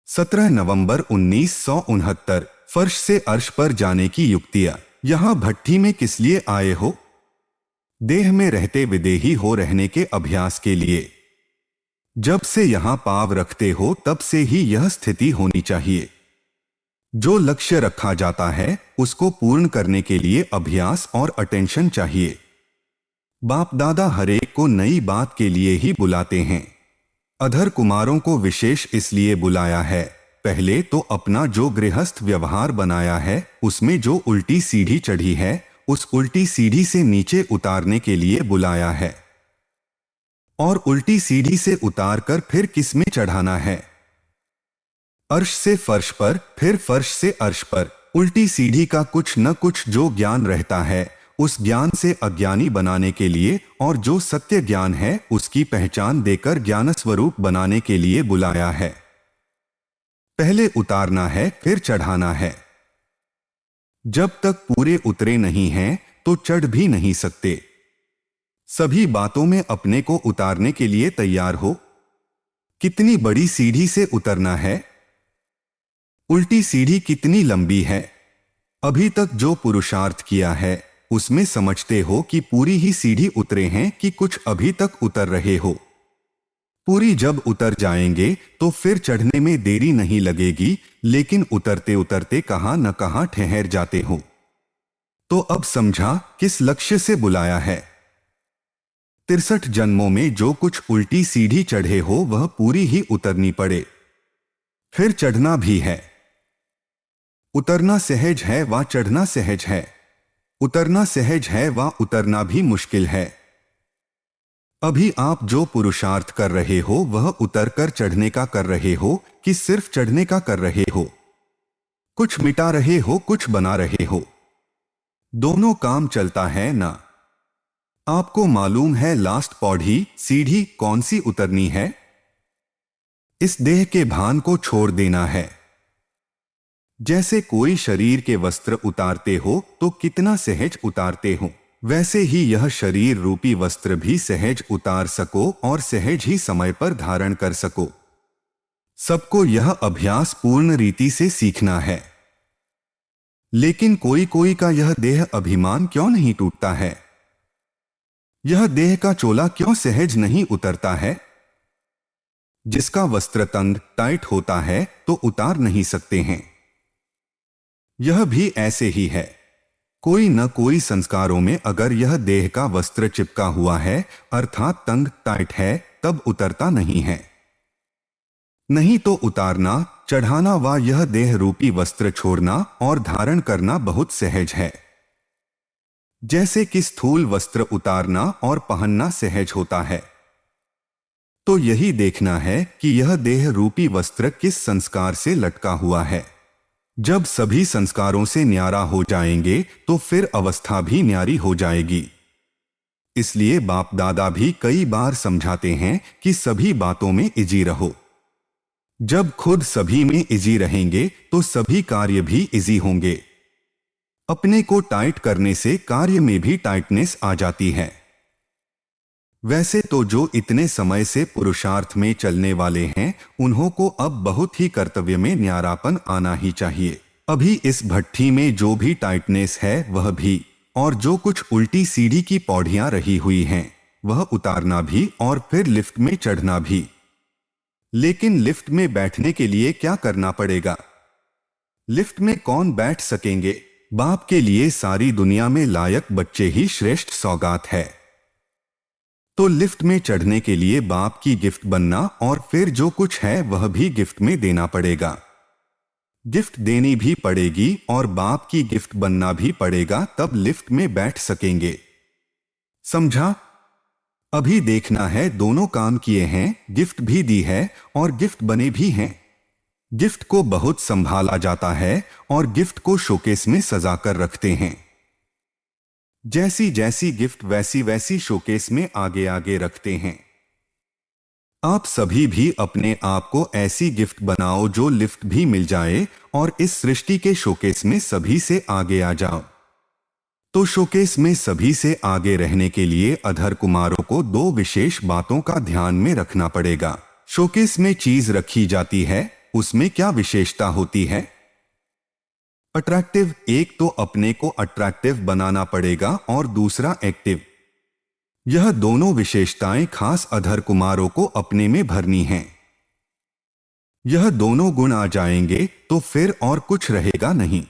17 नवंबर 1969। फर्श से अर्श पर जाने की युक्तियां। यहाँ भट्ठी में किस लिए आए हो? देह में रहते विदेही हो रहने के अभ्यास के लिए। जब से यहाँ पाँव रखते हो तब से ही यह स्थिति होनी चाहिए। जो लक्ष्य रखा जाता है उसको पूर्ण करने के लिए अभ्यास और अटेंशन चाहिए। बाप दादा हरेक को नई बात के लिए ही बुलाते हैं। अधर कुमारों को विशेष इसलिए बुलाया है, पहले तो अपना जो गृहस्थ व्यवहार बनाया है उसमें जो उल्टी सीढ़ी चढ़ी है उस उल्टी सीढ़ी से नीचे उतारने के लिए बुलाया है, और उल्टी सीढ़ी से उतारकर फिर किस में चढ़ाना है? अर्श से फर्श पर, फिर फर्श से अर्श पर। उल्टी सीढ़ी का कुछ न कुछ जो ज्ञान रहता है उस ज्ञान से अज्ञानी बनाने के लिए, और जो सत्य ज्ञान है उसकी पहचान देकर ज्ञान स्वरूप बनाने के लिए बुलाया है। पहले उतारना है फिर चढ़ाना है। जब तक पूरे उतरे नहीं हैं तो चढ़ भी नहीं सकते। सभी बातों में अपने को उतारने के लिए तैयार हो। कितनी बड़ी सीढ़ी से उतरना है? उल्टी सीढ़ी कितनी लंबी है? अभी तक जो पुरुषार्थ किया है उसमें समझते हो कि पूरी ही सीढ़ी उतरे हैं कि कुछ अभी तक उतर रहे हो। पूरी जब उतर जाएंगे तो फिर चढ़ने में देरी नहीं लगेगी, लेकिन उतरते उतरते कहां न कहां ठहर जाते हो। तो अब समझा किस लक्ष्य से बुलाया है। 63 जन्मों में जो कुछ उल्टी सीढ़ी चढ़े हो वह पूरी ही उतरनी पड़े। फिर चढ़ना भी है। उतरना सहज है व चढ़ना सहज है। उतरना सहज है व उतरना भी मुश्किल है। अभी आप जो पुरुषार्थ कर रहे हो वह उतर कर चढ़ने का कर रहे हो कि सिर्फ चढ़ने का कर रहे हो? कुछ मिटा रहे हो, कुछ बना रहे हो। दोनों काम चलता है ना। आपको मालूम है लास्ट पौड़ी सीढ़ी कौन सी उतरनी है? इस देह के भान को छोड़ देना है। जैसे कोई शरीर के वस्त्र उतारते हो तो कितना सहज उतारते हो, वैसे ही यह शरीर रूपी वस्त्र भी सहज उतार सको और सहज ही समय पर धारण कर सको। सबको यह अभ्यास पूर्ण रीति से सीखना है। लेकिन कोई कोई का यह देह अभिमान क्यों नहीं टूटता है? यह देह का चोला क्यों सहज नहीं उतरता है? जिसका वस्त्र तंग टाइट होता है तो उतार नहीं सकते हैं। यह भी ऐसे ही है। कोई न कोई संस्कारों में अगर यह देह का वस्त्र चिपका हुआ है अर्थात तंग टाइट है तब उतरता नहीं है। नहीं तो उतारना, चढ़ाना व यह देह रूपी वस्त्र छोड़ना और धारण करना बहुत सहज है। जैसे कि स्थूल वस्त्र उतारना और पहनना सहज होता है। तो यही देखना है कि यह देह रूपी वस्त्र किस संस्कार से लटका हुआ है। जब सभी संस्कारों से न्यारा हो जाएंगे तो फिर अवस्था भी न्यारी हो जाएगी। इसलिए बाप दादा भी कई बार समझाते हैं कि सभी बातों में इजी रहो। जब खुद सभी में इजी रहेंगे तो सभी कार्य भी इजी होंगे। अपने को टाइट करने से कार्य में भी टाइटनेस आ जाती है। वैसे तो जो इतने समय से पुरुषार्थ में चलने वाले हैं उन्हों को अब बहुत ही कर्तव्य में न्यारापन आना ही चाहिए। अभी इस भट्ठी में जो भी टाइटनेस है वह भी, और जो कुछ उल्टी सीढ़ी की पौड़ियां रही हुई हैं वह उतारना भी और फिर लिफ्ट में चढ़ना भी। लेकिन लिफ्ट में बैठने के लिए क्या करना पड़ेगा? लिफ्ट में कौन बैठ सकेंगे? बाप के लिए सारी दुनिया में लायक बच्चे ही श्रेष्ठ सौगात है। तो लिफ्ट में चढ़ने के लिए बाप की गिफ्ट बनना और फिर जो कुछ है वह भी गिफ्ट में देना पड़ेगा। गिफ्ट देनी भी पड़ेगी और बाप की गिफ्ट बनना भी पड़ेगा, तब लिफ्ट में बैठ सकेंगे। समझा? अभी देखना है दोनों काम किए हैं, गिफ्ट भी दी है और गिफ्ट बने भी हैं। गिफ्ट को बहुत संभाला जाता है और गिफ्ट को शोकेस में सजा कर रखते हैं। जैसी जैसी गिफ्ट वैसी वैसी शोकेस में आगे आगे रखते हैं। आप सभी भी अपने आप को ऐसी गिफ्ट बनाओ जो लिफ्ट भी मिल जाए और इस सृष्टि के शोकेस में सभी से आगे आ जाओ। तो शोकेस में सभी से आगे रहने के लिए अधर कुमारों को दो विशेष बातों का ध्यान में रखना पड़ेगा। शोकेस में चीज रखी जाती है उसमें क्या विशेषता होती है? अट्रैक्टिव, एक तो अपने को अट्रैक्टिव बनाना पड़ेगा और दूसरा एक्टिव। यह दोनों विशेषताएं खास अधर कुमारों को अपने में भरनी हैं। यह दोनों गुण आ जाएंगे तो फिर और कुछ रहेगा नहीं।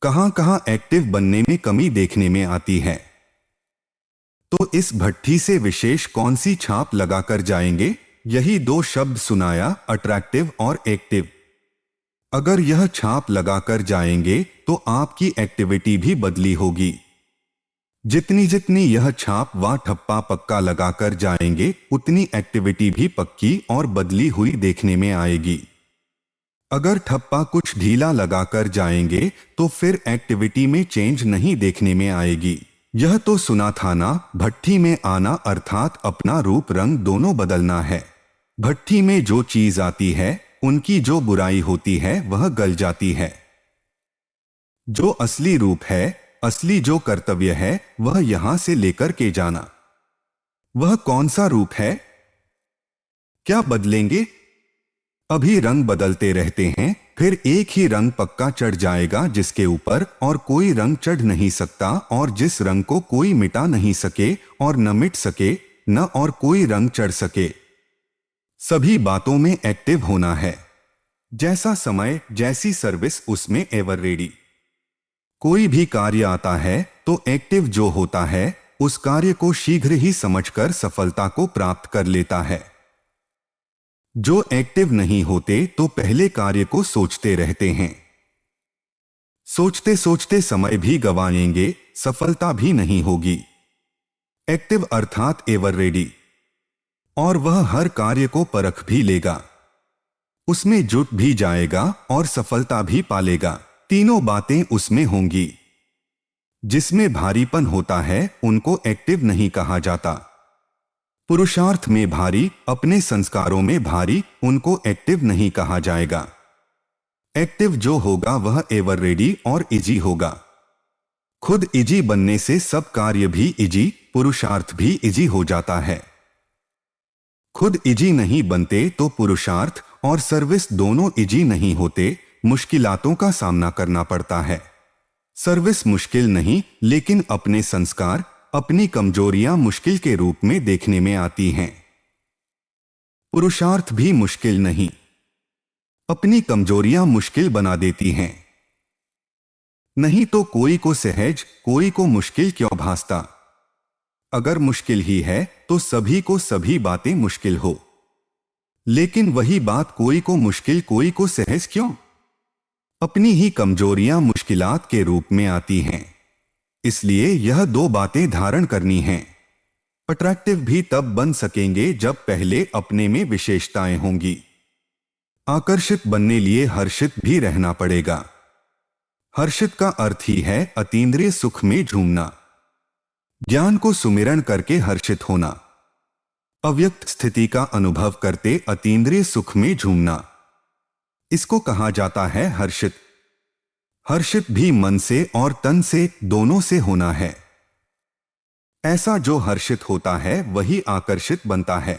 कहां कहां एक्टिव बनने में कमी देखने में आती है? तो इस भट्ठी से विशेष कौन सी छाप लगाकर जाएंगे? यही दो शब्द सुनाया, अट्रैक्टिव और एक्टिव। अगर यह छाप लगाकर जाएंगे तो आपकी एक्टिविटी भी बदली होगी। जितनी जितनी यह छाप व ठप्पा पक्का लगाकर जाएंगे उतनी एक्टिविटी भी पक्की और बदली हुई देखने में आएगी। अगर ठप्पा कुछ ढीला लगाकर जाएंगे तो फिर एक्टिविटी में चेंज नहीं देखने में आएगी। यह तो सुना था ना, भट्ठी में आना अर्थात अपना रूप रंग दोनों बदलना है। भट्ठी में जो चीज आती है उनकी जो बुराई होती है वह गल जाती है। जो असली रूप है, असली जो कर्तव्य है, वह यहां से लेकर के जाना। वह कौन सा रूप है? क्या बदलेंगे? अभी रंग बदलते रहते हैं, फिर एक ही रंग पक्का चढ़ जाएगा जिसके ऊपर और कोई रंग चढ़ नहीं सकता, और जिस रंग को कोई मिटा नहीं सके और न मिट सके, न और कोई रंग चढ़ सके। सभी बातों में एक्टिव होना है। जैसा समय, जैसी सर्विस, उसमें एवर रेडी। कोई भी कार्य आता है तो एक्टिव जो होता है उस कार्य को शीघ्र ही समझकर सफलता को प्राप्त कर लेता है। जो एक्टिव नहीं होते तो पहले कार्य को सोचते रहते हैं। सोचते सोचते समय भी गंवाएंगे, सफलता भी नहीं होगी। एक्टिव अर्थात एवर रेडी, और वह हर कार्य को परख भी लेगा, उसमें जुट भी जाएगा और सफलता भी पालेगा। तीनों बातें उसमें होंगी। जिसमें भारीपन होता है उनको एक्टिव नहीं कहा जाता। पुरुषार्थ में भारी, अपने संस्कारों में भारी, उनको एक्टिव नहीं कहा जाएगा। एक्टिव जो होगा वह एवर रेडी और इजी होगा। खुद इजी बनने से सब कार्य भी इजी, पुरुषार्थ भी इजी हो जाता है। खुद इजी नहीं बनते तो पुरुषार्थ और सर्विस दोनों इजी नहीं होते, मुश्किलातों का सामना करना पड़ता है। सर्विस मुश्किल नहीं, लेकिन अपने संस्कार, अपनी कमजोरियां मुश्किल के रूप में देखने में आती हैं। पुरुषार्थ भी मुश्किल नहीं, अपनी कमजोरियां मुश्किल बना देती हैं। नहीं तो कोई को सहज, कोई को मुश्किल क्यों भासता? अगर मुश्किल ही है तो सभी को सभी बातें मुश्किल हो, लेकिन वही बात कोई को मुश्किल, कोई को सहज क्यों? अपनी ही कमजोरियां मुश्किलात के रूप में आती हैं। इसलिए यह दो बातें धारण करनी हैं। अट्रैक्टिव भी तब बन सकेंगे जब पहले अपने में विशेषताएं होंगी। आकर्षित बनने लिए हर्षित भी रहना पड़ेगा। हर्षित का अर्थ ही है अतीन्द्रिय सुख में झूमना, ज्ञान को सुमिरन करके हर्षित होना, अव्यक्त स्थिति का अनुभव करते अतीन्द्रिय सुख में झूमना। इसको कहा जाता है हर्षित। हर्षित भी मन से और तन से, दोनों से होना है। ऐसा जो हर्षित होता है वही आकर्षित बनता है।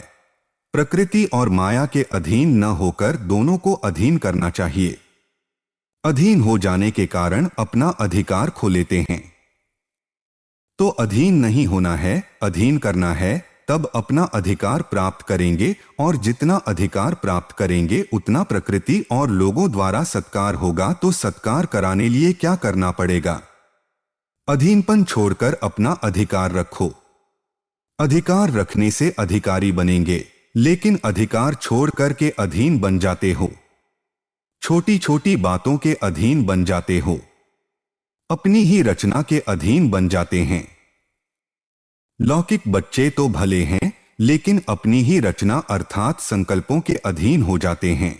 प्रकृति और माया के अधीन न होकर दोनों को अधीन करना चाहिए। अधीन हो जाने के कारण अपना अधिकार खो लेते हैं। तो अधीन नहीं होना है, अधीन करना है, तब अपना अधिकार प्राप्त करेंगे, और जितना अधिकार प्राप्त करेंगे उतना प्रकृति और लोगों द्वारा सत्कार होगा। तो सत्कार कराने लिए क्या करना पड़ेगा? अधीनपन छोड़कर अपना अधिकार रखो। अधिकार रखने से अधिकारी बनेंगे, लेकिन अधिकार छोड़कर के अधीन बन जाते हो, छोटी छोटी बातों के अधीन बन जाते हो, अपनी ही रचना के अधीन बन जाते हैं। लौकिक बच्चे तो भले हैं, लेकिन अपनी ही रचना अर्थात संकल्पों के अधीन हो जाते हैं।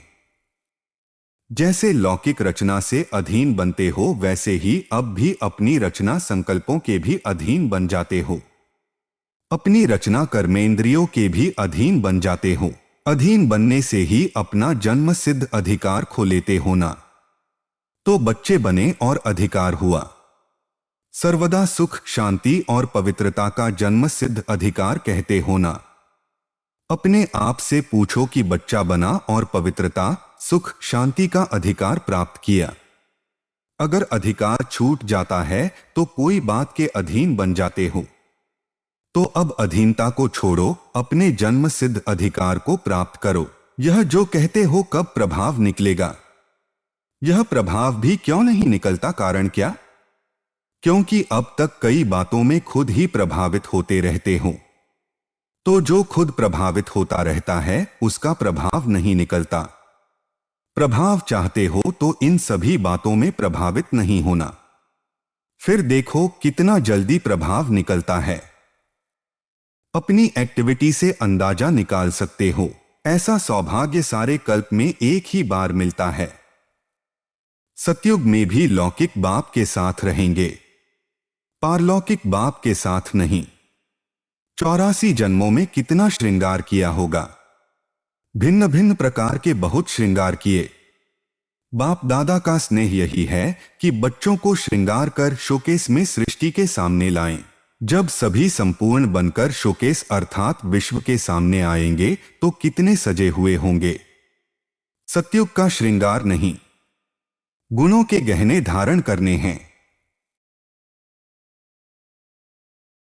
जैसे लौकिक रचना से अधीन बनते हो, वैसे ही अब भी अपनी रचना संकल्पों के भी अधीन बन जाते हो। अपनी रचना कर्मेंद्रियों के भी अधीन बन जाते हो। अधीन बनने से ही अपना जन्म सिद्ध अधिकार खो लेते हो ना। तो बच्चे बने और अधिकार हुआ। सर्वदा सुख, शांति और पवित्रता का जन्म सिद्ध अधिकार कहते हो ना। अपने आप से पूछो कि बच्चा बना और पवित्रता, सुख, शांति का अधिकार प्राप्त किया। अगर अधिकार छूट जाता है तो कोई बात के अधीन बन जाते हो। तो अब अधीनता को छोड़ो, अपने जन्म सिद्ध अधिकार को प्राप्त करो। यह जो कहते हो कब प्रभाव निकलेगा, यह प्रभाव भी क्यों नहीं निकलता, कारण क्या? क्योंकि अब तक कई बातों में खुद ही प्रभावित होते रहते हो। तो जो खुद प्रभावित होता रहता है उसका प्रभाव नहीं निकलता। प्रभाव चाहते हो तो इन सभी बातों में प्रभावित नहीं होना, फिर देखो कितना जल्दी प्रभाव निकलता है। अपनी एक्टिविटी से अंदाजा निकाल सकते हो। ऐसा सौभाग्य सारे कल्प में एक ही बार मिलता है। सतयुग में भी लौकिक बाप के साथ रहेंगे, पारलौकिक बाप के साथ नहीं। 84 जन्मों में कितना श्रृंगार किया होगा, भिन्न भिन्न प्रकार के बहुत श्रृंगार किए। बाप दादा का स्नेह यही है कि बच्चों को श्रृंगार कर शोकेस में सृष्टि के सामने लाएं। जब सभी संपूर्ण बनकर शोकेस अर्थात विश्व के सामने आएंगे तो कितने सजे हुए होंगे। सतयुग का श्रृंगार नहीं, गुणों के गहने धारण करने हैं।